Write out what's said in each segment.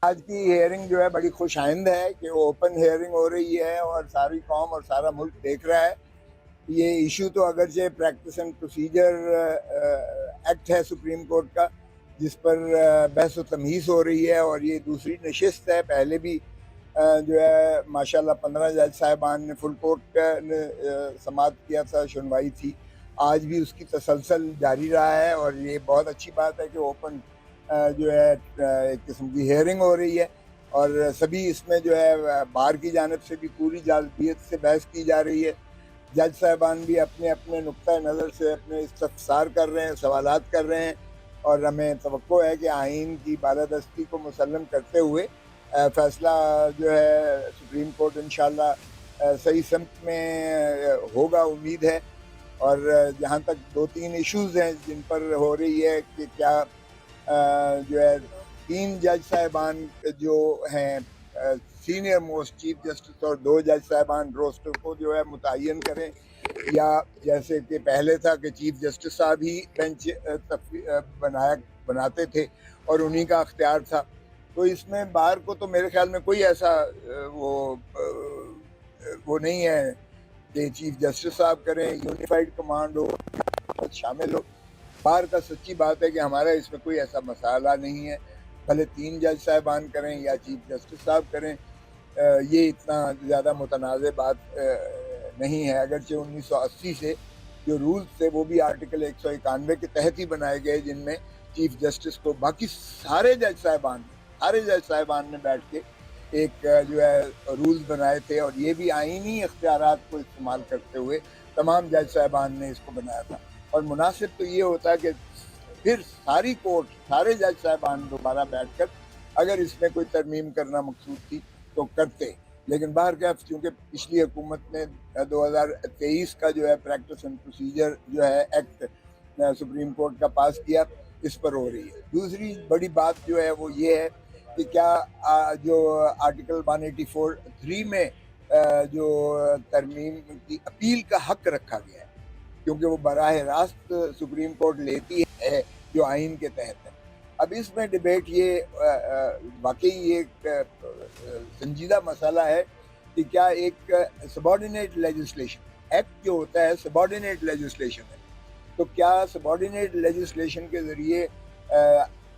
آج کی ہیئرنگ جو ہے بڑی خوش آئند ہے کہ اوپن ہیئرنگ ہو رہی ہے اور ساری قوم اور سارا ملک دیکھ رہا ہے. یہ ایشو تو اگرچہ پریکٹس اینڈ پروسیجر ایکٹ ہے سپریم کورٹ کا جس پر بحث و تمیز ہو رہی ہے، اور یہ دوسری نشست ہے. پہلے بھی جو ہے ماشاءاللہ 15 جج صاحبان نے فل کورٹ نے سماعت کیا تھا، سنوائی تھی. آج بھی اس کی تسلسل جاری رہا ہے، اور یہ بہت اچھی بات ہے کہ اوپن جو ہے ایک قسم کی ہیئرنگ ہو رہی ہے، اور سبھی اس میں جو ہے بار کی جانب سے بھی پوری جازبیت سے بحث کی جا رہی ہے. جج صاحبان بھی اپنے اپنے نقطۂ نظر سے اپنے استفسار کر رہے ہیں، سوالات کر رہے ہیں، اور ہمیں توقع ہے کہ آئین کی بالادستی کو مسلم کرتے ہوئے فیصلہ جو ہے سپریم کورٹ انشاءاللہ صحیح سمت میں ہوگا، امید ہے. اور جہاں تک 2-3 ایشوز ہیں جن پر ہو رہی ہے کہ کیا جو ہے 3 جج صاحبان جو ہیں سینئر موسٹ چیف جسٹس اور 2 جج صاحبان روسٹر کو جو ہے متعین کریں، یا جیسے کہ پہلے تھا کہ چیف جسٹس صاحب ہی بینچ بناتے تھے اور انہی کا اختیار تھا. تو اس میں بار کو تو میرے خیال میں کوئی ایسا وہ نہیں ہے کہ چیف جسٹس صاحب کریں، یونیفائڈ کمانڈ ہو، شامل ہو. بار کا سچی بات ہے کہ ہمارا اس میں کوئی ایسا مسئلہ نہیں ہے، بھلے 3 جج صاحبان کریں یا چیف جسٹس صاحب کریں. یہ اتنا زیادہ متنازع بات نہیں ہے. اگرچہ 1980 سے جو رولز تھے وہ بھی آرٹیکل 191 کے تحت ہی بنائے گئے، جن میں چیف جسٹس کو باقی سارے جج صاحبان نے بیٹھ کے ایک جو ہے رولز بنائے تھے، اور یہ بھی آئینی اختیارات کو استعمال کرتے ہوئے تمام جج صاحبان نے اس کو بنایا تھا. اور مناسب تو یہ ہوتا ہے کہ پھر ساری کورٹ، سارے جج صاحبان دوبارہ بیٹھ کر اگر اس میں کوئی ترمیم کرنا مقصود تھی تو کرتے. لیکن بہرکیف چونکہ پچھلی حکومت نے 2023 کا جو ہے پریکٹس اینڈ پروسیجر جو ہے ایکٹ سپریم کورٹ کا پاس کیا، اس پر ہو رہی ہے. دوسری بڑی بات جو ہے وہ یہ ہے کہ کیا جو آرٹیکل 184(3) میں جو ترمیم کی اپیل کا حق رکھا گیا ہے، کیونکہ وہ براہ راست سپریم کورٹ لیتی ہے جو آئین کے تحت ہے. اب اس میں ڈیبیٹ یہ واقعی ایک سنجیدہ مسئلہ ہے کہ کیا ایک سبارڈینیٹ لیجسلیشن ایکٹ جو ہوتا ہے سبارڈینیٹ لیجسلیشن ہے، تو کیا سبارڈینیٹ لیجسلیشن کے ذریعے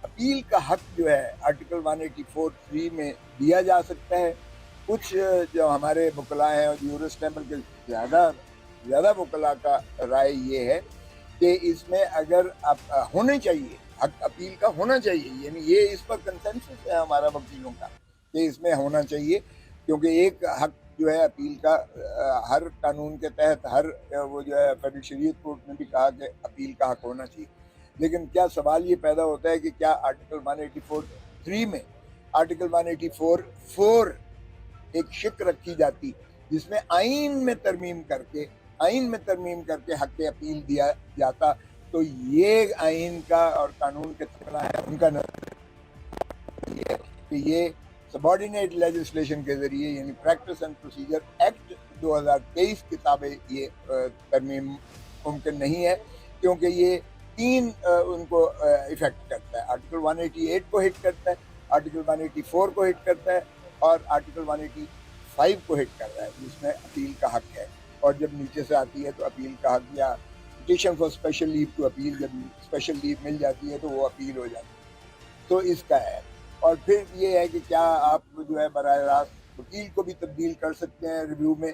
اپیل کا حق جو ہے آرٹیکل 184(3) میں دیا جا سکتا ہے. کچھ جو ہمارے وکلاء ہیں اور جورسٹ ہیں، بلکہ زیادہ وکلاء کا رائے یہ ہے کہ اس میں اگر ہونے چاہیے، حق اپیل کا ہونا چاہیے، یعنی یہ اس پر کنسنسس ہے ہمارا وکیلوں کا کہ اس میں ہونا چاہیے، کیونکہ ایک حق جو ہے اپیل کا ہر قانون کے تحت ہر وہ جو ہے فیڈرل شریعت کورٹ نے بھی کہا کہ اپیل کا حق ہونا چاہیے. لیکن کیا سوال یہ پیدا ہوتا ہے کہ کیا آرٹیکل 184(3) میں آرٹیکل 184(4) ایک شک رکھی جاتی جس میں آئین میں ترمیم کر کے حق اپیل دیا جاتا، تو یہ آئین کا اور قانون کے تقاضا ہے ان کا نظر یہ ہے کہ یہ سبارڈینیٹ لیجسلیشن کے ذریعے یعنی پریکٹس اینڈ پروسیجر ایکٹ 2023 کے تابع یہ ترمیم ممکن نہیں ہے، کیونکہ یہ 3 ان کو افیکٹ کرتا ہے. آرٹیکل 188 کو ہٹ کرتا ہے، آرٹیکل 184 کو ہٹ کرتا ہے، اور آرٹیکل 185 کو ہٹ کرتا ہے جس میں اپیل کا حق ہے. اور جب نیچے سے آتی ہے تو اپیل کا حق یا petition for special leave to appeal, جب اسپیشل لیو مل جاتی ہے تو وہ اپیل ہو جاتی ہے. تو اس کا ہے. اور پھر یہ ہے کہ کیا آپ جو ہے براہ راست وکیل کو بھی تبدیل کر سکتے ہیں ریویو میں،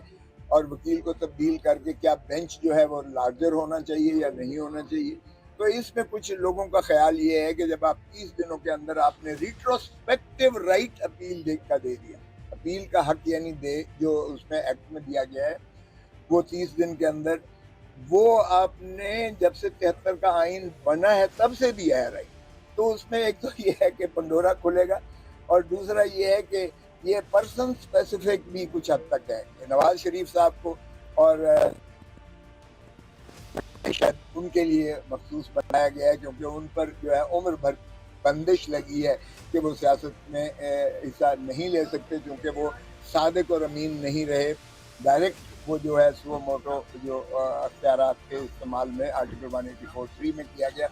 اور وکیل کو تبدیل کر کے کیا بینچ جو ہے وہ لارجر ہونا چاہیے یا نہیں ہونا چاہیے. تو اس میں کچھ لوگوں کا خیال یہ ہے کہ جب آپ 30 دنوں کے اندر آپ نے ریٹروسپیکٹیو رائٹ اپیل دے دیا، اپیل کا حق یعنی جو اس میں ایکٹ میں دیا گیا ہے وہ 30 دن کے اندر، وہ آپ نے جب سے 73 کا آئین بنا ہے تب سے دیا ہے رائٹ. تو اس میں ایک تو یہ ہے کہ پنڈورا کھلے گا، اور دوسرا یہ ہے کہ یہ پرسن اسپیسیفک بھی کچھ حد تک ہے کہ نواز شریف صاحب کو اور شاید ان کے لیے مخصوص بنایا گیا ہے، کیونکہ ان پر جو ہے عمر بھر بندش لگی ہے کہ وہ سیاست میں حصہ نہیں لے سکتے، کیونکہ وہ صادق اور امین نہیں رہے. ڈائریکٹ وہ جو ہے سو موٹو جو اختیارات کے استعمال میں آرٹیکل 184(3) میں کیا گیا،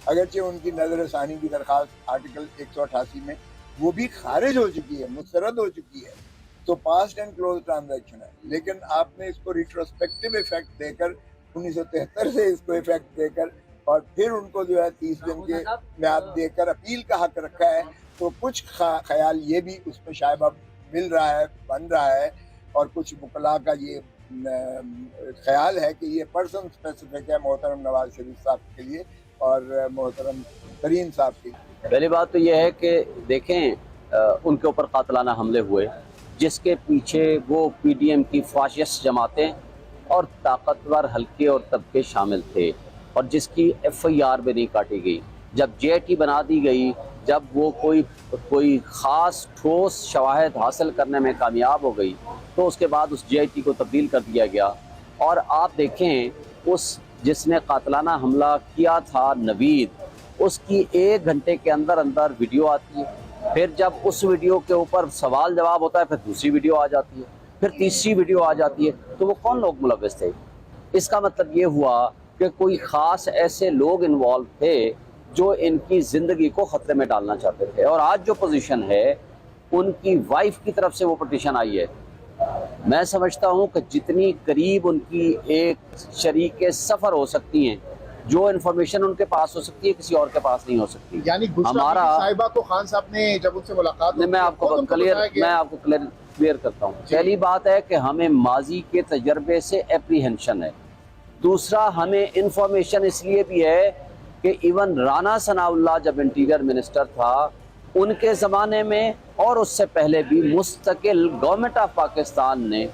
اگرچہ ان کی نظر ثانی کی درخواست آرٹیکل 188 میں وہ بھی خارج ہو چکی ہے, مسترد ہو چکی ہے, تو پاسٹ اینڈ کلوز ٹرانزیکشن ہے. لیکن آپ نے اس کو ریٹروسپیکٹیو ایفیکٹ دے کر 1973 سے اس کو ایفیکٹ دے کر اور پھر ان کو جو ہے 30 دن کے میعاد دے کر اپیل کا حق رکھا ہے, تو کچھ خیال یہ بھی اس میں شاید اب مل رہا ہے, بن رہا ہے, اور کچھ وکلاء کا یہ خیال ہے کہ یہ پرسن اسپیسیفک ہے محترم نواز شریف صاحب کے لیے اور محترم ترین صاحب کے لیے. پہلی بات تو یہ ہے کہ دیکھیں ان کے اوپر قاتلانہ حملے ہوئے جس کے پیچھے وہ پی ڈی ایم کی فاشسٹ جماعتیں اور طاقتور حلقے اور طبقے شامل تھے, اور جس کی ایف آئی آر بھی نہیں کاٹی گئی. جب جے آئی ٹی بنا دی گئی, جب وہ کوئی خاص ٹھوس شواہد حاصل کرنے میں کامیاب ہو گئی, تو اس کے بعد اس جے آئی ٹی کو تبدیل کر دیا گیا. اور آپ دیکھیں اس جس نے قاتلانہ حملہ کیا تھا نوید, اس کی 1 گھنٹے کے اندر اندر ویڈیو آتی ہے, پھر جب اس ویڈیو کے اوپر سوال جواب ہوتا ہے پھر دوسری ویڈیو آ جاتی ہے, پھر تیسری ویڈیو آ جاتی ہے. تو وہ کون لوگ ملوث تھے؟ اس کا مطلب یہ ہوا کہ کوئی خاص ایسے لوگ انوالو تھے جو ان کی زندگی کو خطرے میں ڈالنا چاہتے تھے. اور آج جو پوزیشن ہے ان کی وائف کی طرف سے وہ پٹیشن آئی ہے, میں سمجھتا ہوں کہ جتنی قریب ان کی ایک شریک سفر ہو سکتی ہیں, جو انفارمیشن ان کے پاس ہو سکتی ہے کسی اور کے پاس نہیں ہو سکتی. یعنی ہمارا صاحبہ کو خان صاحب نے جب ان سے ملاقات میں آپ کو کلیئر کرتا ہوں. پہلی بات ہے کہ ہمیں ماضی کے تجربے سے اپریہنشن ہے. دوسرا, ہمیں انفارمیشن اس لیے بھی ہے کہ ایون رانا ثناء اللہ جب انٹیریئر منسٹر تھا ان کے زمانے میں اور اس سے پہلے بھی مستقل گورنمنٹ آف پاکستان نے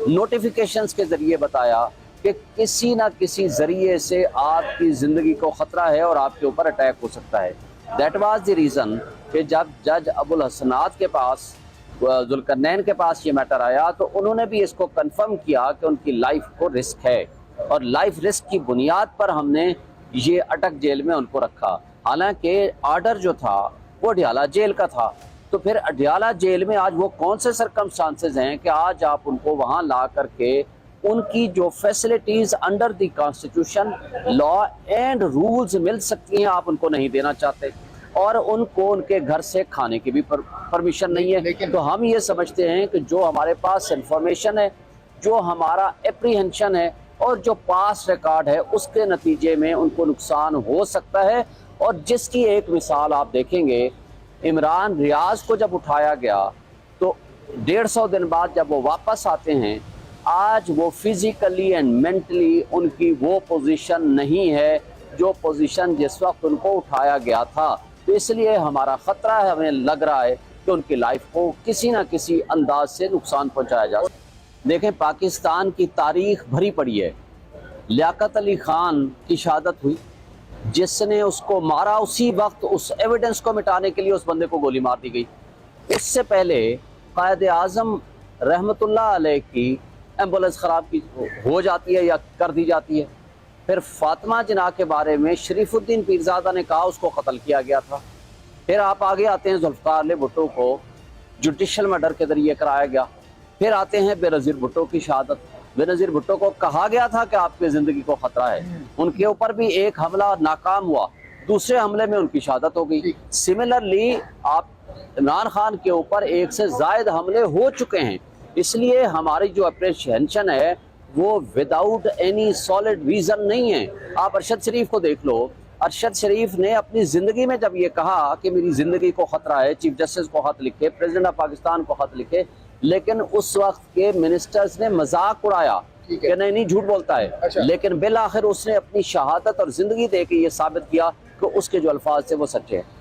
نوٹیفیکیشنز کے ذریعے بتایا کہ کسی نہ کسی ذریعے سے آپ کی زندگی کو خطرہ ہے اور آپ کے اوپر اٹیک ہو سکتا ہے. دیٹ واز دی ریزن کہ جب جج ابو الحسنات کے پاس, ذوالقرنین کے پاس یہ میٹر آیا تو انہوں نے بھی اس کو کنفرم کیا کہ ان کی لائف کو رسک ہے, اور لائف رسک کی بنیاد پر ہم نے یہ اٹک جیل میں ان کو رکھا. حالانکہ آرڈر جو تھا وہ اڈیالہ جیل کا تھا, تو پھر اڈیالہ جیل میں آج وہ کون سے سرکمسٹانسز ہیں کہ آج آپ ان کو وہاں لا کر کے ان کی جو facilities under the constitution law and rules مل سکتی ہیں آپ ان کو نہیں دینا چاہتے, اور ان کو ان کے گھر سے کھانے کی بھی پرمیشن نہیں ہے. تو ہم یہ سمجھتے ہیں کہ جو ہمارے پاس انفارمیشن ہے, جو ہمارا اپریہنشن ہے اور جو پاس ریکارڈ ہے, اس کے نتیجے میں ان کو نقصان ہو سکتا ہے. اور جس کی ایک مثال آپ دیکھیں گے, عمران ریاض کو جب اٹھایا گیا تو 150 دن بعد جب وہ واپس آتے ہیں, آج وہ فزیکلی اینڈ مینٹلی ان کی وہ پوزیشن نہیں ہے جو پوزیشن جس وقت ان کو اٹھایا گیا تھا. تو اس لیے ہمارا خطرہ ہے, ہمیں لگ رہا ہے کہ ان کی لائف کو کسی نہ کسی انداز سے نقصان پہنچایا جا سکتا. دیکھیں پاکستان کی تاریخ بھری پڑی ہے. لیاقت علی خان کی شہادت ہوئی, جس نے اس کو مارا اسی وقت اس ایویڈنس کو مٹانے کے لیے اس بندے کو گولی مار دی گئی. اس سے پہلے قائد اعظم رحمت اللہ علیہ کی ایمبولنس خراب کی ہو جاتی ہے یا کر دی جاتی ہے. پھر فاطمہ جناح کے بارے میں شریف الدین پیرزادہ نے کہا اس کو قتل کیا گیا تھا. پھر آپ آگے آتے ہیں ذوالفقار علی بھٹو کو جوڈیشل مرڈر کے ذریعے کرایا گیا. پھر آتے ہیں بے نظیر بھٹو کی شہادت. بے نظیر بھٹو کو کہا گیا تھا کہ آپ کی زندگی کو خطرہ ہے, ان کے اوپر بھی ایک حملہ ناکام ہوا, دوسرے حملے میں ان کی شہادت ہو گئی. سملرلی آپ عمران خان کے اوپر 1 سے زائد حملے ہو چکے ہیں. اس لیے ہماری جو اپریہنشن ہے وہ وداؤٹ اینی سالڈ ریزن نہیں ہے. آپ ارشد شریف کو دیکھ لو, ارشد شریف نے اپنی زندگی میں جب یہ کہا کہ میری زندگی کو خطرہ ہے, چیف جسٹس کو خط لکھے, پریزیڈنٹ آف پاکستان کو خط لکھے, لیکن اس وقت کے منسٹرز نے مذاق اڑایا کہ نہیں جھوٹ بولتا ہے. لیکن بالآخر اس نے اپنی شہادت اور زندگی دے کے یہ ثابت کیا کہ اس کے جو الفاظ تھے وہ سچے ہیں.